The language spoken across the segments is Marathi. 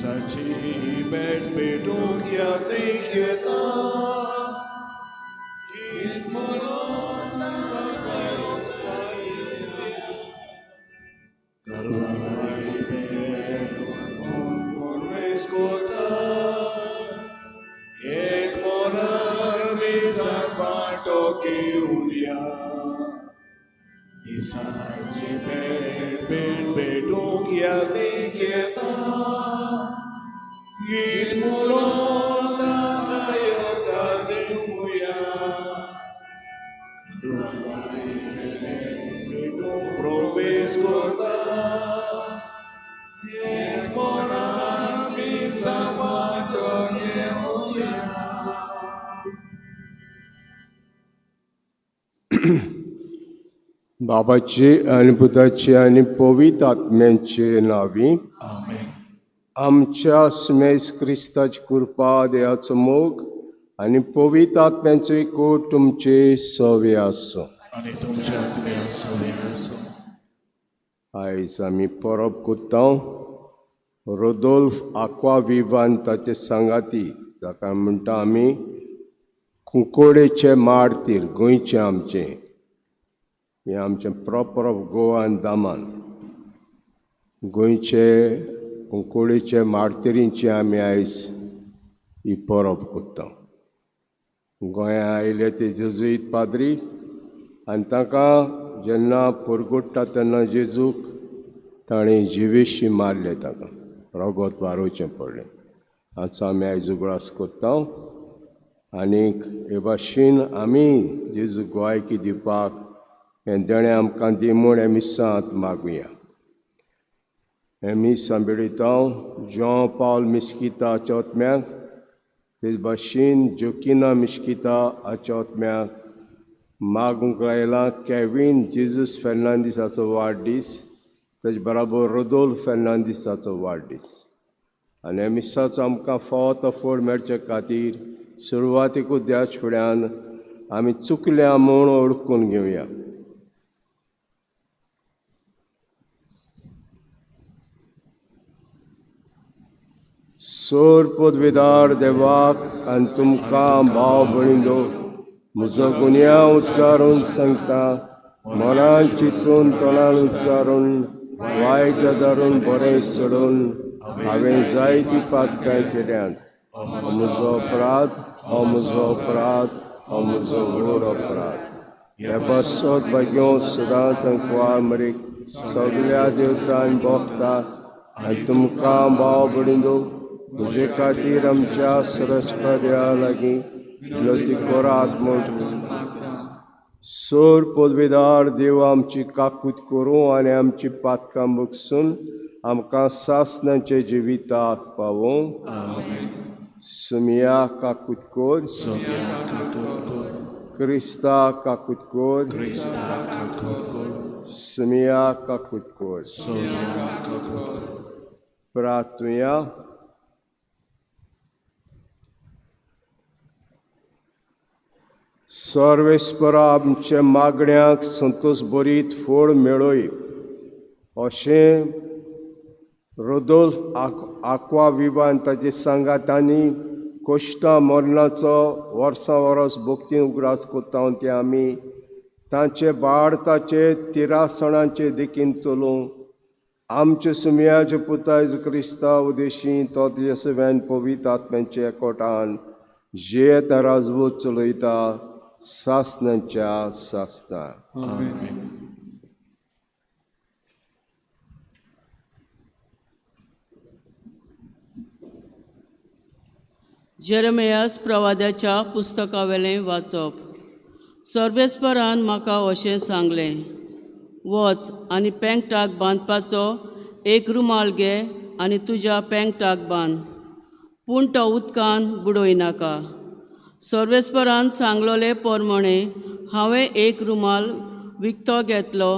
दिसाची भेट भेटूंक यादीक येता गीत म्हणून कलवारी भेट वेस कोता एक मोनार मिसाक वाटो घेवया दिसाची भेट भेटूंक यादीक येता गीत म्हणून ताका देवया कलवारी भेट भेटूंक प्रवेश कोता एक मोनार मिसाक वाटो घेवया. बाबाचे आणि पुताचे आणि पवित्र आत्म्यांचे नावी आमेन. आमच्या स्मेस क्रिस्ताची कृपा देवाचो मोग आणि पवित्र आत्म्यांचो एकूट तुमचे सवे आसो. आणि तुमच्या आत्म्यात सवय असो. आयज आमी परब कोत्ता रोदोल्फ आक्वा विवान ताचे सांगाती जाका म्हणटा आमी कुंकोडेचे मारतीर गोंयचे आमचे हे आमचे प्रॉपर ऑफ गोवा आनी दामान गोंयचे कुंकोडेचे मारतिरींची आमी आयज ही परब कोत्ता. गोंया आयले ते जेजुईत पाद्री आनी ताका जेन्ना पुरगुट्टा तेन्ना जेजूक ताणें जिवेशी मारले ताका रगत वारोवचें पडलें. हाचो आमी आयज उगडास कोत्ता आनीक हे भाशेन आमी जेजू गोंयकी दिवपाक हें देणें आमकां दी म्हूण हे मिसांत मागुया. हें मीस सांबिळिता जॉन पावल मिस्किता चौथम्याक ते भाशेन जोकिना मिस्किता हाच्या ओतम्याक मागूंक लायला कॅविन जेजूस फेर्नांदीसाचो वाडदीस तेजे बराबर रोदोल्फ फेर्नांदीसाचो वाडदीस आनी ह्या मिसाचो आमकां फावो तो फळ मेळचे खातीर सुरवातेकूच देवाचे फुड्यान आमी चुकल्या म्हूण ओळखून घेवया. सोर पदवीदार देवाक आनी तुमकां भाव भयणींनो म्हजो गुन्या उच्चारून सांगता मनान चिंतून तोंडान उच्चारून वायट धरून बरें सोडून हांवें जायतीं पातकां केल्यात. हो म्हजो अपराध, हो म्हजो अपराध, हो म्हजो घोर अपराध. हे बसत भाग्यो सदांच अंकवार मरीक सगळ्या देवतांनी भोगता आनी तुमकां भाव भयणींनो म्हजे खातीर आमच्या सरस्वती देवा लागीं विनोती करात म्हूण सोर पदवीदार देव आमची काकूत करूं आनी आमची पातकां भुगसून आमकां सासणाचे जिविताक पावूं. सुमिया काकूत कोर, क्रिस्ता काकूत कोर, सुमिया काकूत कोर. प्रार्थुया. सर्वेस्परा आमच्या मागण्यांक संतोश बरीत फळ मेळय अशें रोदोल्फ आक्वा विवान ताचे सांगातांनी कोश्टा मरणाचो वर्सां वरस भोगती उगडास कोत्ता ते आमी तांचे भारताचे तिरासणांचे देखीन चलूं आमचे सुमयाचे पुतायज क्रिस्ता उदेशी तो तेजे सव्यान पवित्र आत्म्यांचे एकवटान जेत राजवूत चलयता सासणांच्या सासता. जेरेमियास प्रवाद्याच्या पुस्तकावेलें वाचप. सर्वेस्परान म्हाका अशें सांगलें, वच आनी पेंगटाक बांदपाचो एक रुमाल घे आनी तुज्या पेंगटाक बांद, पूण तो उदकान बुडोवनाका. सर्वेस्परान सांगलोले प्रमाणे हांवें एक रुमाल विकतो घेतलो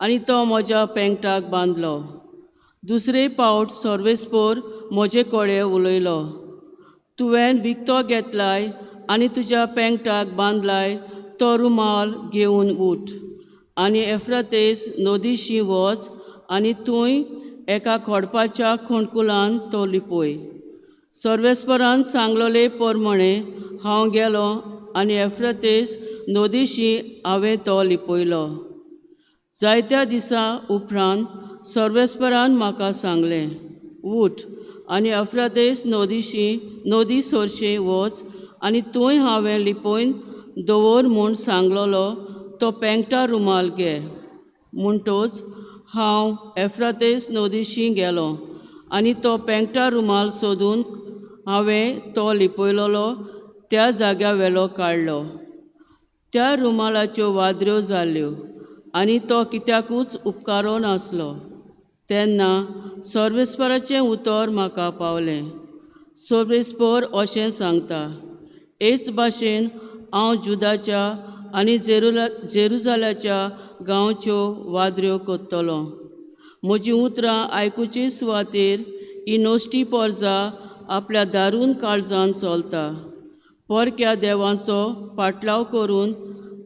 आनी तो म्हज्या पेंगटाक बांदलो. दुसरे फावट सर्वेस्पोर म्हजे कडेन उलयलो, तुवें विकतो घेतलाय आनी तुज्या पेंगटाक बांदलाय तो रुमाल घेवन उठ आनी एफ्रातेस नदीशी वच आनी थंय एका खोडपाच्या खोणकुलान तो लिपोय. सर्वेस्परान सांगलोले पोरमणे हांव गेलो आनी एफ्रतेस नदीशी हांवें तो लिपयलो. जायत्या दिसा उपरांत सर्वेस्परान म्हाका सांगलें, उठ आनी एफ्रतेस नदी सोरशी वच आनी थंय हांवें लिपोवन दवर म्हूण सांगलोलो तो पेंगटा रुमाल घे. म्हणटच हांव एफ्रातेस नदीशी गेलो आनी तो पेंगटा रुमाल सोदून हांवें तो लिपयलोलो त्या जाग्या वेलो काडलो. त्या रुमालाच्यो वादऱ्यो जाल्यो आनी तो कित्याकूच उपकारो नासलो. तेन्ना सर्वेस्पराचें उतर म्हाका पावलें. सर्वेस्पर अशें सांगता, हेच भाशेन हांव जुदाच्या आनी जेरुजाल्याच्या गांवच्यो वादऱ्यो कोत्तलों. म्हजीं उतरां आयकुचे सुवातेर ही नोश्टी पोरजां आपल्या दारूण काळजान चलता. परक्या देवांचो पाटलाव करून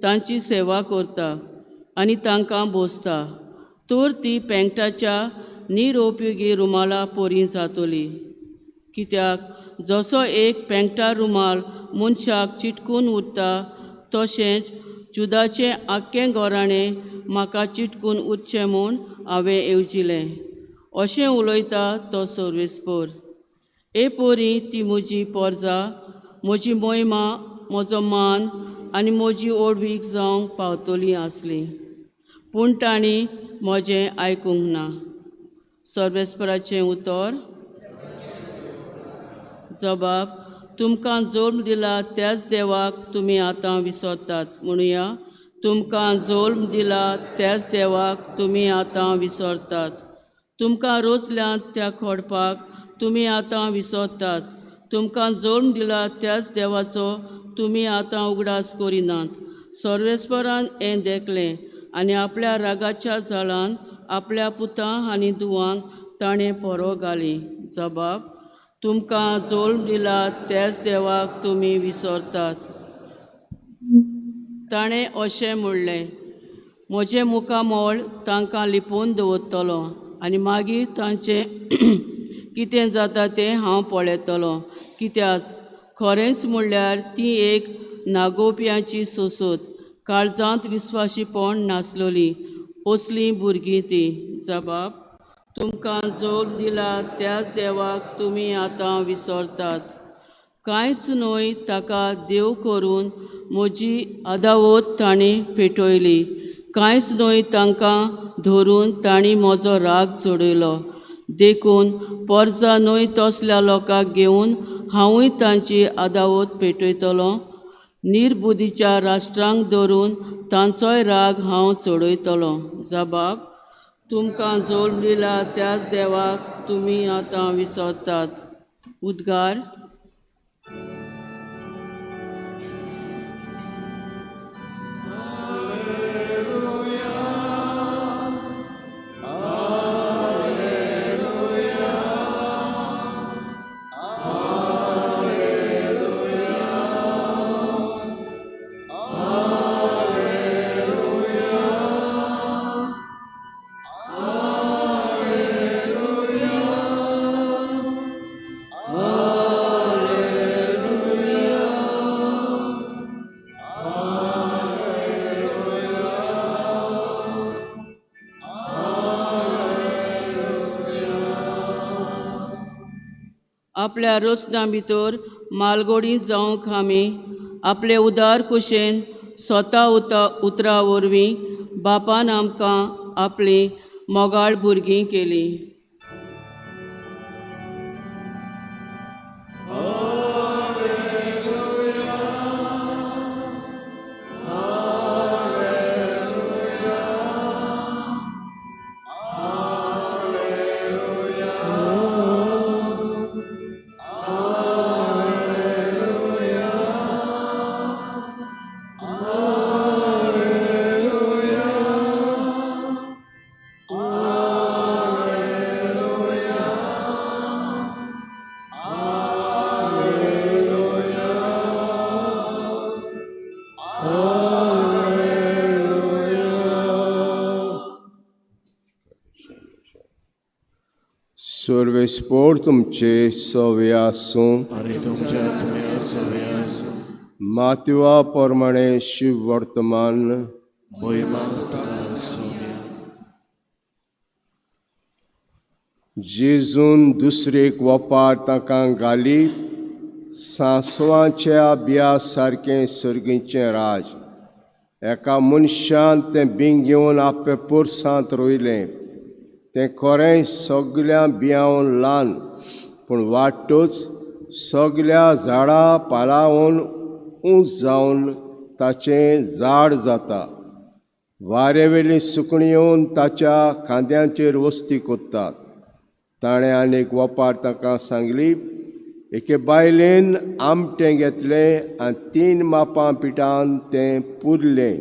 तांची सेवा करता आनी तांकां बोसता. तर ती पेंगटाच्या निरुपयोगी रुमाला पोरी जातली. कित्याक जसो एक पेंगटा रुमाल मनशाक चिटकून उरता, तशेंच जुदाचें आख्खें घोराणें म्हाका चिटकून उरचें म्हूण हांवें येवजिलें. अशें उलयता तो सर्वेस्पर. हे पोरी ती म्हजी पोरजां, म्हजी मोहिमा, म्हजो मान आनी म्हजी ओडवीक जावंक पावतली आसली. पूण तांणी म्हजें आयकूंक ना. सर्वेस्पराचें उतर. जबाब, तुमकां जल्म दिला त्याच देवाक तुमी आतां विसरतात. म्हणुया, तुमकां जल्म दिला त्याच देवाक तुमी आतां विसरतात. तुमकां रोचल्यांत त्या खोडपाक तुमी आतां विसरतात. तुमकां जल्म दिला त्याच देवाचो तुमी आतां उगडास करिनात. सर्वेस्परान हें देखलें आनी आपल्या रागाच्या जाळान आपल्या पुतां आनी धुवांक ताणें परो घाली. जबाब, तुमकां जल्म दिला त्याच देवाक तुमी विसरतात. ताणें अशें म्हणलें, म्हजें मुखामोळ तांकां लिपोवन दवरतलों आनी मागीर तांचें कितें जाता तें हांव पळयतलों. कित्याक खरेंच म्हणल्यार ती एक नागोवप्याची सोसोत, काळजांत विस्वाशीपण नासलोली असलीं भुरगीं तीं. जबाब, तुमकां जल्म दिला त्याच देवाक तुमी आतां विसरतात. कांयच न्हय ताका देव करून म्हजी आदावत तांणी पेटयली. कांयच न्हय तांकां धरून तांणी म्हजो राग चडयलो. देखून पोरजां न्हय तसल्या लोकांक घेवन हांवूय तांची आदावत पेटयतलों. निर्बुद्धीच्या राष्ट्रांक धरून तांचोय राग हांव चडयतलों. जबाब, तुमकां जल्म दिला त्याच देवाक तुमी आतां विसरतात. उद्गार. आपल्या रचना भितर मालगोडी जावंक आमी आपले उदार कुशेन स्वता उतरा वरवीं बापान आमकां आपली मोगाळ भुरगीं केली. प्रवेशपोर तुमचे सवे आसूं आनी तुमच्या आत्म्या सवे आसूं मातवा प्रमाणे शुभ वर्तमान महिमा तुका सोव्या जेजून दुसरेक वपार ताका घाली सांसवाच्या बिया सारकें सर्गीचें राज एका मनशान तें बीं घेवन आपल्या पोरसांत रोयलें तें खरें सगळ्या बियांवन ल्हान पूण वाटूच सगळ्या झाडां पालावन उंच जावन ताचें झाड जाता वारेवेली सुकणी येवन ताच्या खांद्यांचेर वस्ती कोत्तात ताणें आनीक वपार ताका सांगली एके बायलेन आमटें घेतलें आनी 3 मापां पिठान तें पुरलें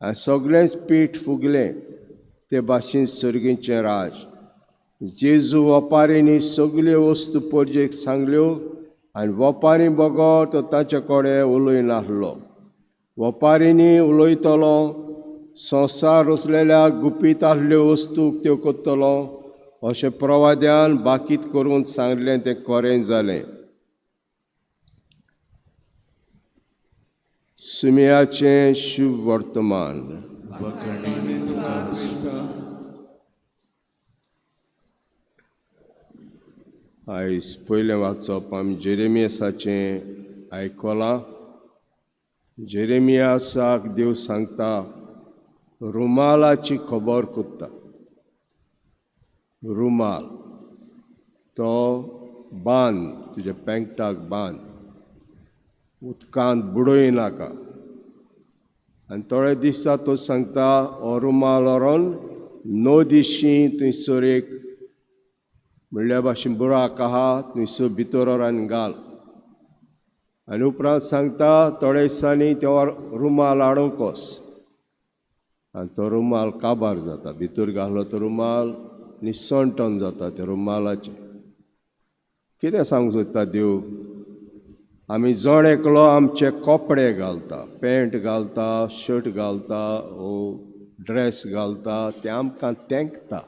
आनी सगळेंच पीठ फुगलें ते भाशेन सर्गीचें राज जेजू वपारींनी सगल्यो वस्तू परजेक सांगल्यो आनी वपारी बगत तो ताचे कडेन उलयनासलो वपारींनी उलयतलो संवसार रचलेल्या गुपीत आसल्यो वस्तूक त्यो कोत्तलो अशें प्रवाद्यान बाकीत करून सांगलें तें खरें जालें सुमयाचें शुभ वर्तमान वखणी तुका सोव्या आयज पयलें वाचप आमी जेरेमियासाचें आयकलां जेरेमियासाक देव सांगता रुमालाची खबर कोत्ता रुमाल तो बांद तुज्या पेंगटाक बांद उदकांत बुडोय नाका आनी थोडे दिसा तो सांगता हो रुमाल व्हरोन 9 दिशी थंयसर एक म्हणल्या भाशेन बुराक आहा थंयसर भितर व्हरान घाल आनी उपरांत सांगता थोड्या दिसांनी तो रुमाल हाडूंक वच आनी तो रुमाल काबार जाता भितर घालो तो रुमाल निसंटन जाता त्या रुमालाचें कितें सांगूंक सोदता देव आमी जण एकलो आमचे कपडे घालता पॅन्ट घालता शर्ट घालता ओ ड्रेस घालता ते आमकां तेंकता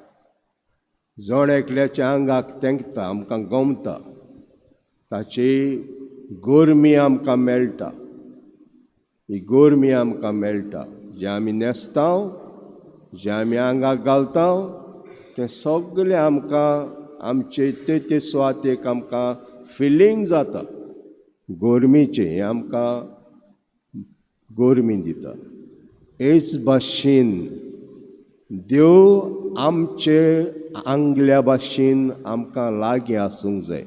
जण एकल्याच्या आंगाक तेंकता आमकां गमता ताची गोरमी आमकां मेळटा ही गोरमी आमकां मेळटा जें आमी न्हेसता जें आमी आंगाक घालता तें सगळें आमकां आमचे ते सुवातेक आमकां फिलींग जाता गोरमीचें हें आमकां गोरमी दिता हेच भाशेन देव आमचे आंगल्या भाशेन आमकां लागीं आसूंक जाय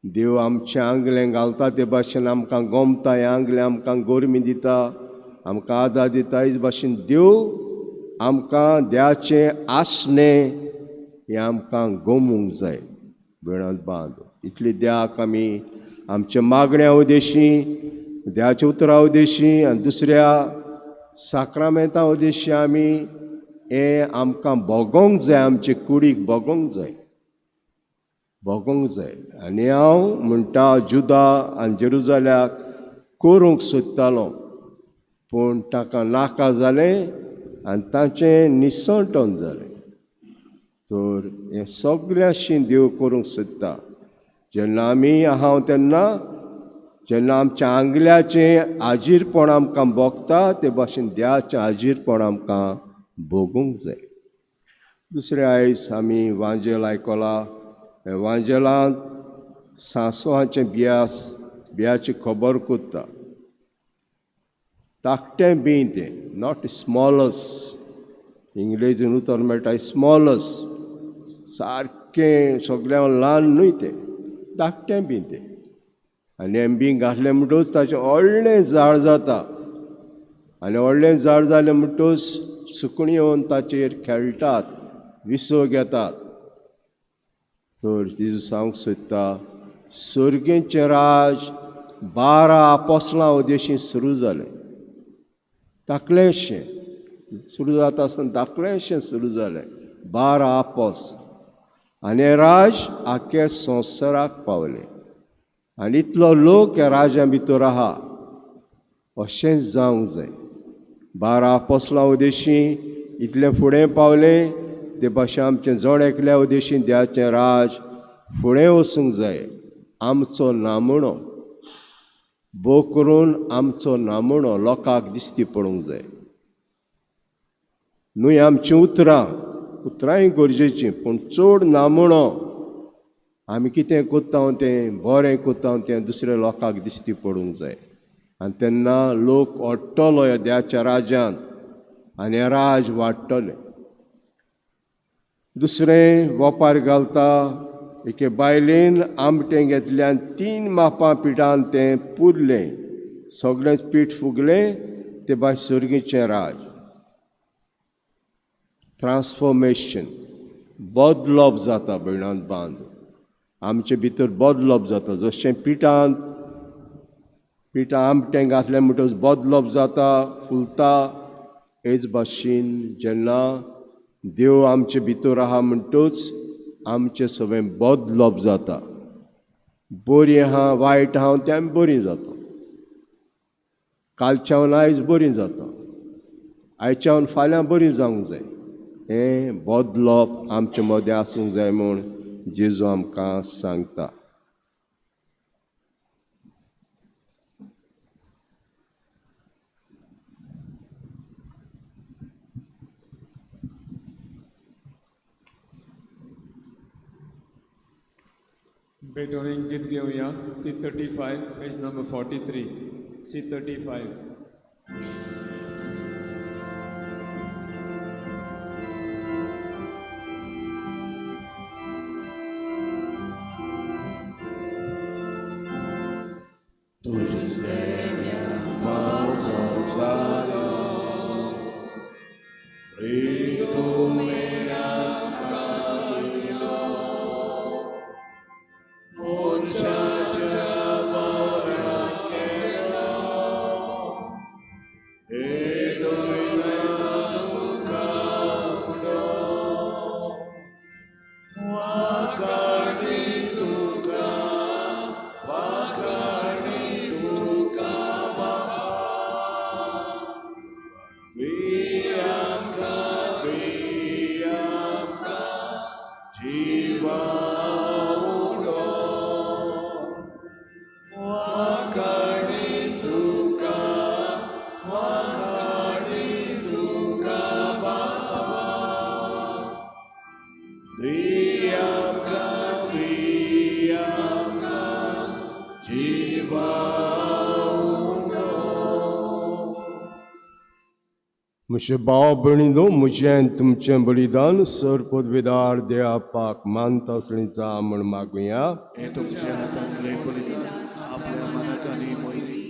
देव आमचें आंगलें घालता ते भाशेन आमकां गमता हें आंगलें आमकां गोरमी दिता आमकां आदार दिता हेच भाशेन देव आमकां देवाचें आसणें हें आमकां गमूंक जाय बिणांत बांद इतली देवाक आमी आमच्या मागण्या उद्देशी देवाच्या उतरा उद्देशी आनी दुसऱ्या साक्रामेंता उद्देशी आमी हें आमकां भोगोंक जाय आमचे कुडीक भोगोंक जाय आनी हांव म्हणटा जुदा आनी जेरुजाल्याक करूंक सोदतालो पूण ताका नाका जालें आनी ताचें निसंटन जालें तर हें सगळ्यांशी देव करूंक सोदता जेन्ना आमी आहां तेन्ना जेन्ना आमच्या आंगल्याचें आजीरपण आमकां भोगता ते भाशेन देवाचें आजीरपण आमकां भोगूंक जाय दुसरें आयज आमी वांजेल आयकलां हे वांजेलांत सांसवाचें बियाची खबर कोत्ता धाकटें बी तें नॉट स्मॉलस इंग्लिशीन उतर मेळटा स्मॉलस सारकें सगळ्यां ल्हान न्हय तें धाकटें बी तें आनी हें बी घातलें म्हणटूच ताचें व्हडलें झाड जाता आनी व्हडलें झाड जालें म्हणटूच सुकणी येवन ताचेर खेळटात विसो घेतात तर जेजू सांगूंक सोदता सर्गेचें राज 12 आपोसलां उद्देशीं सुरू जालें धाकलेंशें सुरू जाता आसतना धाकलेंशें सुरू जालें 12 आपोस आनी हें राज आख्या संवसाराक पावलें आनी इतलो लोक ह्या राजा भितर आहा अशेंच जावंक जाय 12 आपोसलां उद्देशीं इतलें फुडें पावलें ते भाशेन आमचें जण एकल्या उदेशीन देवाचें राज फुडें वचूंक जाय. आमचो नामणो भोव करून आमचो नामणो लोकांक दिश्टी पडूंक जाय. न्हय आमचीं उतरांय गरजेचीं, पूण चड नामणो आमी कितें कोत्ता तें बरें कोत्ता तें दुसऱ्या लोकांक दिश्टी पडूंक जाय. आनी तेन्ना लोक ओडटलो ह्या देवाच्या राजान आनी हें राज वाडटलें. दुसरें वोपार घालता एके बायलेन आमटें घेतलें आनी 3 मापां पिठान तें पुरलें. सगळेंच पीठ फुगलें. ते भायर सर्गीचें राज ट्रान्सफॉर्मेशन बदलप जाता. भयणान बांद आमचे भितर बदलप जाता. जशें पिठान आमटें घातलें म्हणटच बदलप जाता, फुलता. हेच भाशेन जेन्ना देव आमचे भितर आहा म्हणटच आमचें सगळें बदलप जाता. बरीं आहा वायट आहा तें आमी बरीं जाता. कालच्यावन आयज बरीं जाता. आयच्यावन फाल्यां बरीं जावंक जाय. हें बदलप आमचे मदें आसूंक जाय म्हूण जेजू आमकां सांगता. बेटोरेन गीत घेवया. C35 page number 43. C35. म्हजे भाव भयणीनो, म्हजें तुमचें बलिदान सर पदवेदार देवापाक मानता असलीचा म्हण मागुया. हे तुमच्या हातांतले बलिदान आपल्या मनात आनी मोयली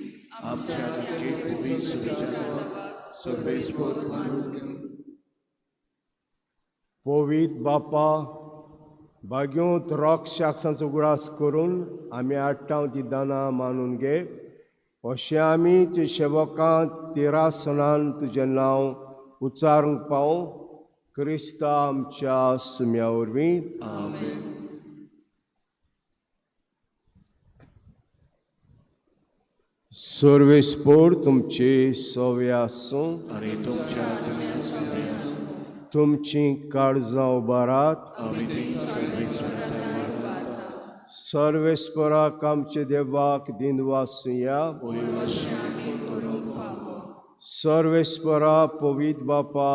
आमच्या नक्की उबी सुविचार सर्वेस्वर म्हणून पवित बापा भाग्योत रोख शाख्सांचो उगडास करून आमी हाडटा ती दानां मानून घे. अशें आमी ते सेवकां 13 सणान तुजें नांव उच्चारूंक पावूं. क्रिस्ता आमच्या सुम्या वरवीं. आमेन. सर्वेस्पोर तुमची सोवे आसूं आनी तुमच्या तुमची काळजां उबारात. आमी ती सर्वेस्वराक सर्वेस्पराक आमचे देवाक दिनवासुया. सर्वेस्परा पवित बापा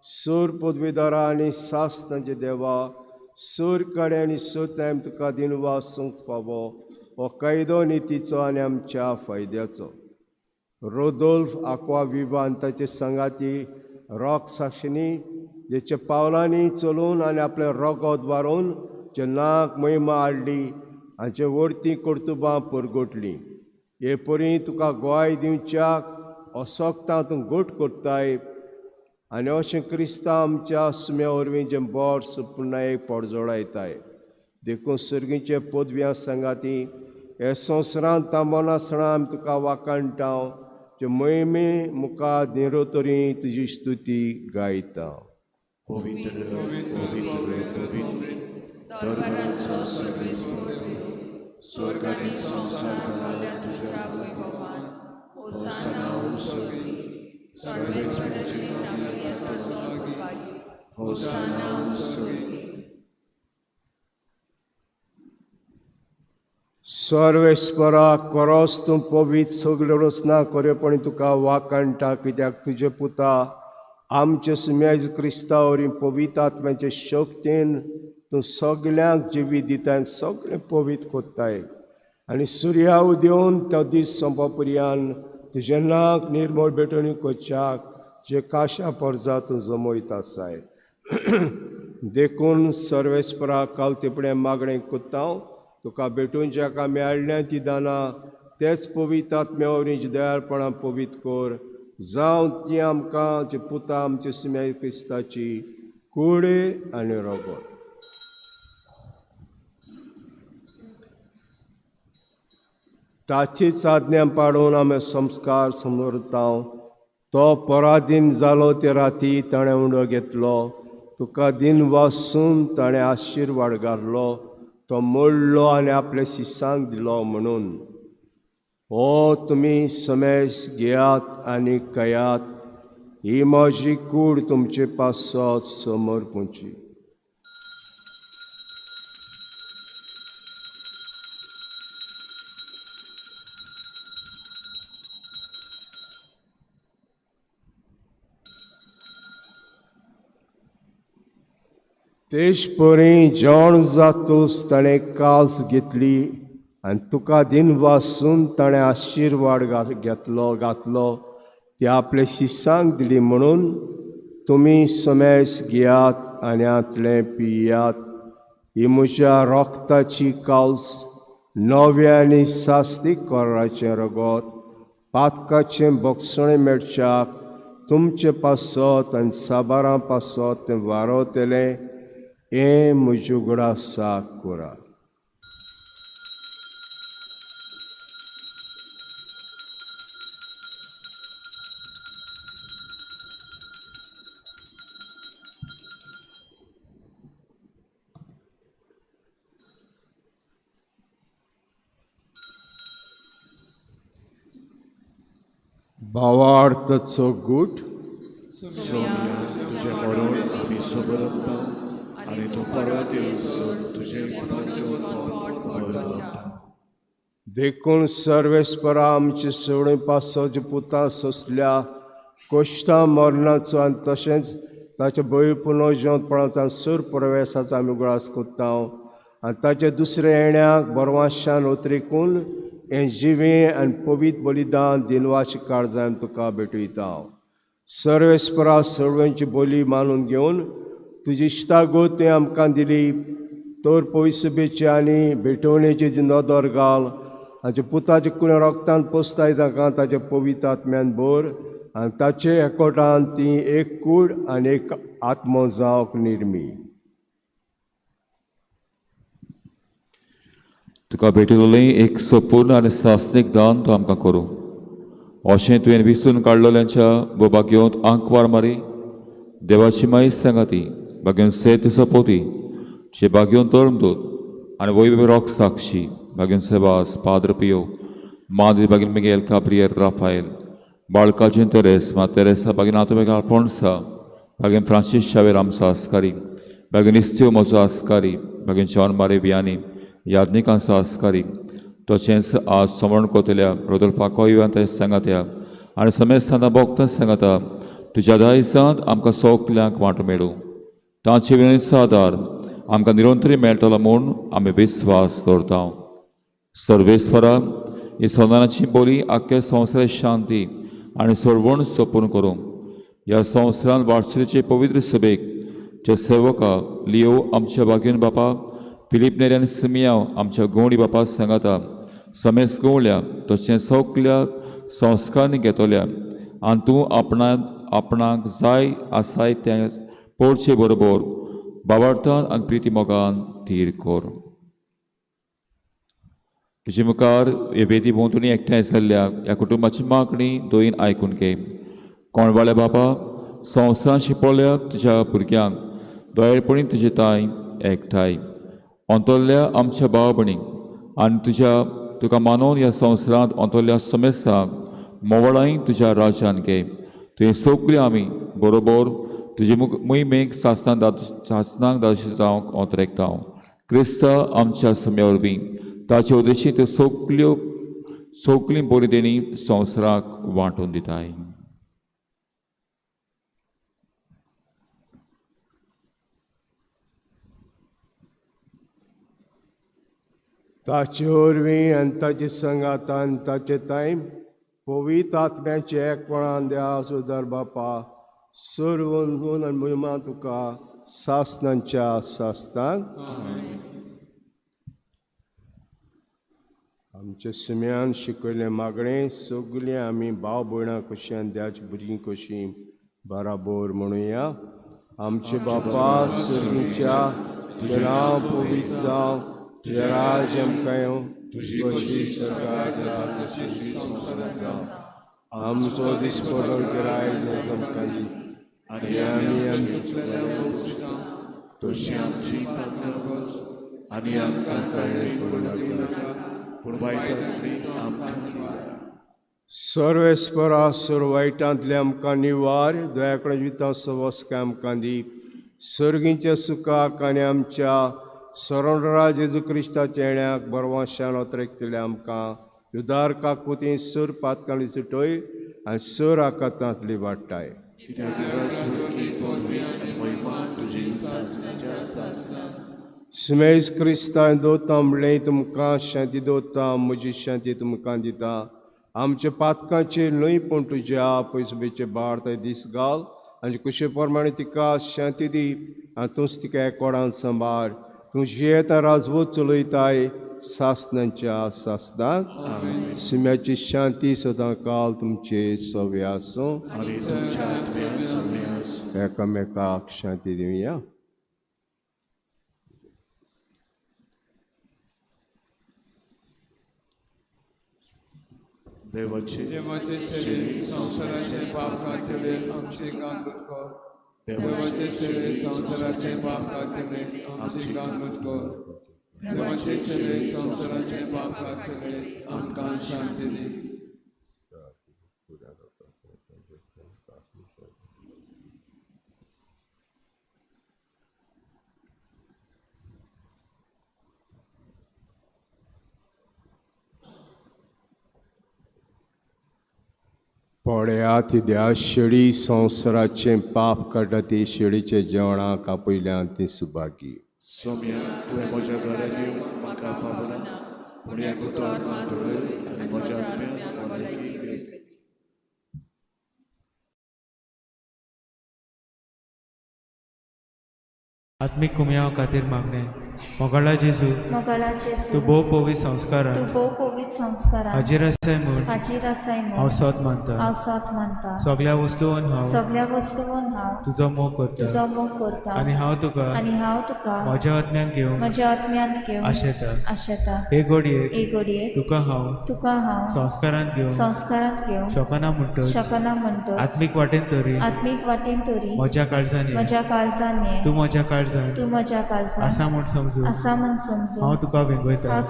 सूर पदवीदारा आनी सासणाचे देवा सूर कडे आनी सोतायम तुका दिनवासूंक फावो हो कायदो नितीचो आनी आमच्या फायद्याचो. रोदोल्फ आक्वा विवान ताचे संगाती रॉक साक्षिनी जेचे पावलांनी चलून आनी आपले रगत वारून जे नाक महिमा हाडली आनी जे वर्ती कर्तुबां परगटली. हे परी तुका गोंय दिवच्याक असोक्तां तूं गोट करताय आनी अशें क्रिस्ता आमच्या सुम्या वरवीं जें बोर सुपुर्णायेक पडजोडायताय. देखून सर्गीचे पदव्या संगाती हे संवसारांत तांबोन आसतना आमी तुका वाकाणटाव जे मोहिमे मुखार निरोतरी तुजी स्तुती गायता. पवित्र पवित्र पवित्र दरबाराचो सर्वेस्वर स्वर्ग आनी संसार बनला तुज्या वैभवान. होसाना उस्वी सर्वेस्वराचे नामे येता सौभाग्य. होसाना सुरी सर्वेस्परा खरोच तूं पवित्र सगल्यो रचना करेपणी तुका वाकाणटा, कित्याक तुजे पुता आमचे सुमेज क्रिस्ता वरी पवित्र आत्म्याचे शक्तीन तूं सगल्यांक जिवीत दिता आनी सगळें पवित्र कोत्ताय. आनी सुर्या उदेवन तो दीस सोंपो पर्यान तुजे नांव निर्मळ भेटोवणी कोच्याक जे काशा परजा तूं जमयता आसाय. देखून सर्वेस्परा कालतेपणे मागणें कोत्ता तुका भेटून जाका मेळ्ळ्या ती दानां तेच पवित्र आत्म्या वरवीं दयाळपणां पवित्र कर. जावं ती आमकां जे पुता आमचे सुम्या क्रिस्ताची कूड आनी रगत. ताची आज्ञा पाडून आमी संस्कार समोरता. तो पराधीन जालो ते राती ताणें उंडो घेतलो. तुका दिन वासून ताणें आशिर्वाद घालो. तो मोडलो आनी आपल्या शिसांक दिलो म्हणून. हो तुमी समेज घेयात आनी कयात. ही म्हजी कूड तुमचे पासत समोर पोंची. तेज परी जेवण जातूस ताणें कास घेतली आनी तुका दिन वासून ताणें आशिर्वाद घातलो ती आपल्या शिसांक दिली म्हणून तुमी समेज घेयात आनी आतलें पियात. ही म्हज्या रोगताची काल्स, नव्या आनी सास्तीक कोराचें रगत, पातकाचें बोगसणें मेळच्याक तुमचे पासत आनी साबारां पासत तें वारवतलें. हे म्हज्या उगडासा कोरा. भावार्थाचो गूट. सोम्या तुझे मरण आमी सोबरता आनी तूं परत येवसून तुजे देखून सर्वेस्परा आमचे सगळे पासोचे पुतां सोंसल्या कोश्टां मरणाचो आनी तशेंच ताचे बळी पुनर्जीवनपणाचो सूर प्रवेशाचो आमी उगडास कोत्ता. आनी ताचे दुसरे येण्याक बरवाशान उतरिकून हें जिवें आनी पवित्र बलिदान दिनवाची काळजां आमी तुका भेटयता. सर्वेस्परा सगळ्यांची बोली मानून घेवन तुजी इश्टागत तुवें आमकां दिली. तर पवित्रसभेची आनी भेटवणेची जी नदर घाल. ताचे पुताचे कुण्या रोगतान पोसताय ताका ताचे पवित्र आत्म्यान भर आनी ताचे एकवटान ती एक कूड आनी एक आत्मो जावंक निर्मी. तुका भेटिल्लें एक संपूर्ण आनी सास्तीक दान तूं आमकां करूं. अशें तुवें विसरून काडलेल्यांच्या बोबा घेवन आंकवार मारी. देवाची माई सांगाती बागेवन सेत सपोती चे बागेवन तोळमदूत आनी वैभव रोग साक्षी बागेवन सेबास पाद्र पियो माद्री बागेन मिगेल काब्रियर राफायल बाळकाचें तेरेस मा तेरेसा बागेन आतोबेग आल्फोन्सा बागेन फ्रांसीस शावेर आमचो आस्कारी बागेन इस्त्यो म्हजो आस्कारी बागेन जॉन मारे वियानी याज्ञिकांचो आस्कारी तशेंच आज समरण कोतल्या रोदोल्फाको इव्हांत सांगात्या आनी समेज सांता भोगता सांगाता तुज्या दायजांत आमकां सगल्यांक वांटो मेळूं. तांचे विणेचो आदार आमकां निरंतरी मेळटलो म्हूण आमी विस्वास दवरता. सर्वेस्परा ही संवसाराची बोली आख्या संवसाराची शांती आनी सरवण सोपून करूं. ह्या संवसारांत वाटसुरेचे पवित्र सभेक जे सेवका लियो आमच्या बागेन बापा फिलीप नेरी आनी सिमियांव आमच्या गवणी बापा सांगाता समेज गवळ्या तशें सगल्या संस्कारांनी घेतल्या आनी तूं आपणाक जाय आसाय तें पडचे बरोबर बाबार्थान आनी प्रिती मोगान थीर कर. तुजे मुखार हे वेदी भोंवतणी एकठांय जाल्ल्या ह्या कुटुंबाची मागणी दोयीन आयकून घे. कोणवाळे बाबा संवसारांत शिपडल्या तुज्या भुरग्यांक दोळेपणी तुजे ताय एकठांय अंतरल्या आमच्या भाव भयणीक आनी तुका मानून ह्या संवसारांत अंतरल्या समेस्तांक मोवळाय तुज्या राज्यान घे. तुवें सगळीं आमी बरोबर तुजे मोहिमेक सासनाक दाशी जावंक हांव तरेकता क्रिस्ता आमच्या सम्या वरवीं ताचे उद्देशी त्यो सगळीं बरी देणी संवसाराक वांटून दिताय. ताचे वरवीं आनी ताचे संगातान ताचे ताईम पवित्र आत्म्याचे एकपणान देवा सुदार बापा सर्वून आनी महिमा तुका सासनांच्या सासनांक आमच्या सुम्यान शिकयलें मागणें सगळीं आमी भाव भयणां कशीं आनी देवाची भुरगीं कशीं बराबर म्हणुया. आमचे बापा सर्गीच्या तुजें नांव पवित्र जावं, तुजें राज्य आमकां येवं, तुजी कशी सकाळ जाता तशी संवसारांत जावं. आमचो दिसपरो गिरायक आमकां दी आनी आमी आमची तशी आमची पातळपस आनी आमकां तळ्ळे पडूं नाका पूण वायटांतली आमकां सर्वेस्परा सर्व वायटांतले आमकां निवार, दया करून जिवितां सवस्काय आमकां दी. सर्गीच्या सुखाक आनी आमच्या सरोंडरा जेजू क्रिस्ताच्या येण्याक बरवाशान अतिरिक्तले आमकां उदार काकुती सूर पातकांनी सुटोय आनी सूर आकातांतली वाडटाय. सुमेज क्रिस्तान दोता म्हणलें तुमकां शांती दोता, म्हजी शांती तुमकां दिता. आमच्या पातकांचे न्हय पूण तुज्या पयसुबेचे बाळ थंय दीस घाल आनी कुशे प्रमाणे तिका शांती दी आनी तूंच तिका एकोडान सांबाळ. तूं जियेता राजवत चलयताय सासनांच्या सासनांक. सुम्याची शांती सदां काल तुमचे सव्य आसूं. एकामेकाक शांती दिवया. देवाचे शरीर संसाराचे पाप काढले आमची गांगूट कर. देवाचे शरीर संसाराचे पाप काढले आमची गांगूट कर. देवाचे शरीर संसाराचे पाप काढले आमकां शांती दी. पळयात द्या शेळी संवसाराचें पाप काडटा ती शेळीचे जेवणाक आपयल्यान ती सुभागी. सोम्या तुवें म्हज्या घरांत येवंक म्हाका फावना पूण ह्या गुटोर मातोळय आनी म्हज्या आत्म्याक भलायकी मेळटली. आत्मिक कुमयाव खातीर मागणें. मोगाळा जेजू तूं भोव पवित्र संस्कारांत हाजीर आसाय म्हूण हांव सत मानता. सगळ्या वस्तूंत हांव तुजो मोग करता आनी हांव तुका म्हज्या आत्म्यान घेवन आशेता. हे घडयेक तुका हांव संस्कारांत घेवन शकना म्हणटच आत्मीक वाटेन तरी म्हज्या काळजांनी तूं म्हज्या काळजांत आसा म्हूण समजू हांव तुका वेंगयता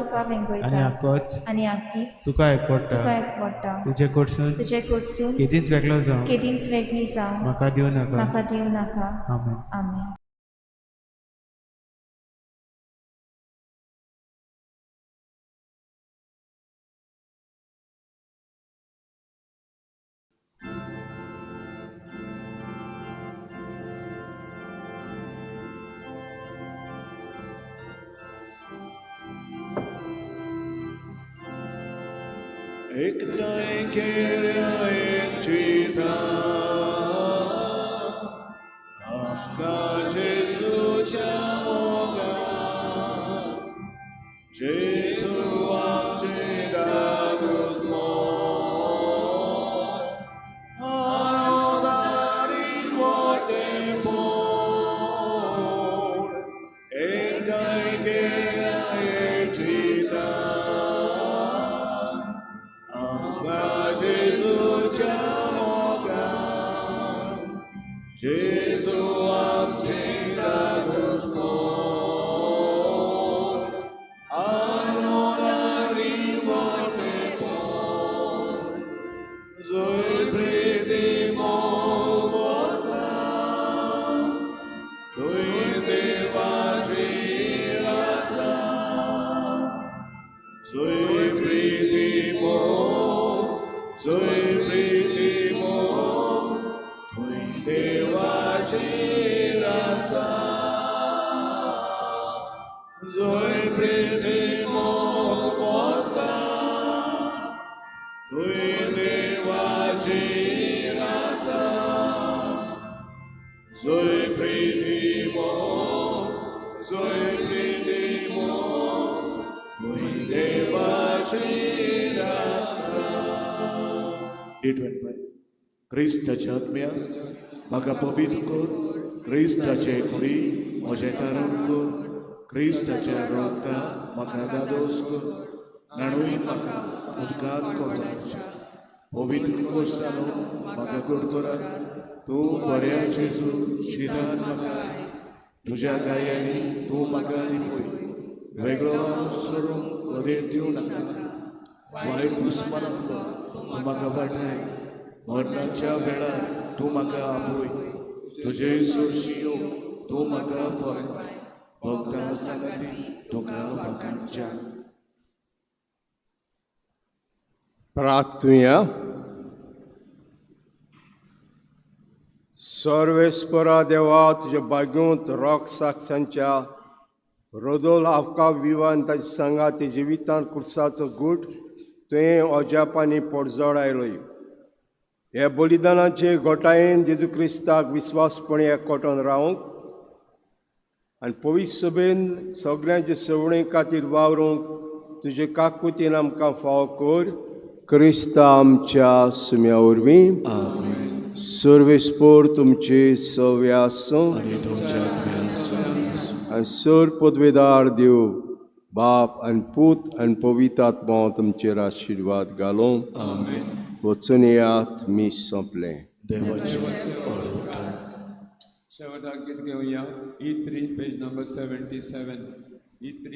आनी आख्खीच तुका एकवडटा. तुजे कडसून केदींच वेगळी जावं म्हाका दिवं नाका. आमेन. एकटांय केल्या एकचिता आमकां जेजूच्या मोगान. जेजू आमचे दादोस मोग आरोदारी मोटे पोड. एकटांय केल्या एकचिता जेजू आमचे दादोस मोग आरोदारी मोटे पोड. जोय प्रेदी मोग वस्ता Zoe pridimo, Zoe pridimo, Lui देवाची रासा. D25. क्रिस्ताच्या आत्म्या म्हाका पवित्र कर, क्रिस्ताचे कुडी म्हजें तारण कर, क्रिस्ताच्या रगता म्हाका दादोस कर, नाणूय म्हाका उदकांत कोरपाचें. पवित्र कोश्तानो म्हाका घट करात, तूं बऱ्या जेजू शिरान म्हाका तुज्या गायांनी तूं म्हाका लिपय. वेगळो सोडून कदें दिवं नाका. वायट दुस्मानांतलो तूं म्हाका वाटाय. मरणाच्या वेळार तूं म्हाका आपय. तुजे सुरशियो तूं म्हाका फरमाय. भक्तां सांगाती तुका वाकाणच्या. प्रार्थुया. सर्वेस्परा देवा, तुझ्या बागेंत रॉक साक्षांच्या रोदोल्फाका विवान ताच्या सांगा ते जिवितांत कुर्साचो गूट तुवें अजापांनी पडजोड आयलोय. हे बलिदानाचे गोठायेन जेजू क्रिस्ताक विस्वासपणे एकवटून रावंक आनी पवित्र सभेन सगळ्यांचे सवणे खातीर वावरूंक तुजे काकुतीन आमकां फाव कर. क्रिस्ता आमच्या सुम्या वरवीं. सर्वेस्पोर तुमचे सव्या आसूं आनी सर पदवेदार देव बाप आनी पूत आनी पवित्र आत्मा तुमचेर आशिर्वाद घालूं. वचून येयात. मी सोंपलें. शेवटाक गीत घेवया. E3 page number 77. E3.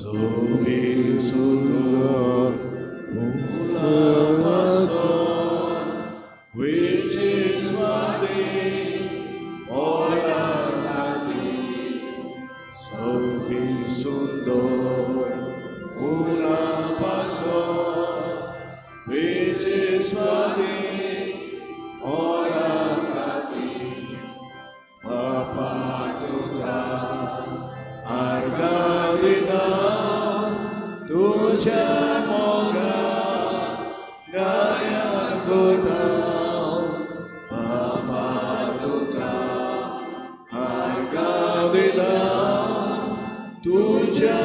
Sobe Sundar Mulapason, which is Swadi, Olalati. Sobe Sundar Mulapason, which is Swadi, Olalati. Apatuka Argadida. तुझ्या मोगा गायन गोताव बाबा तुका हारगा दिला तुझ्या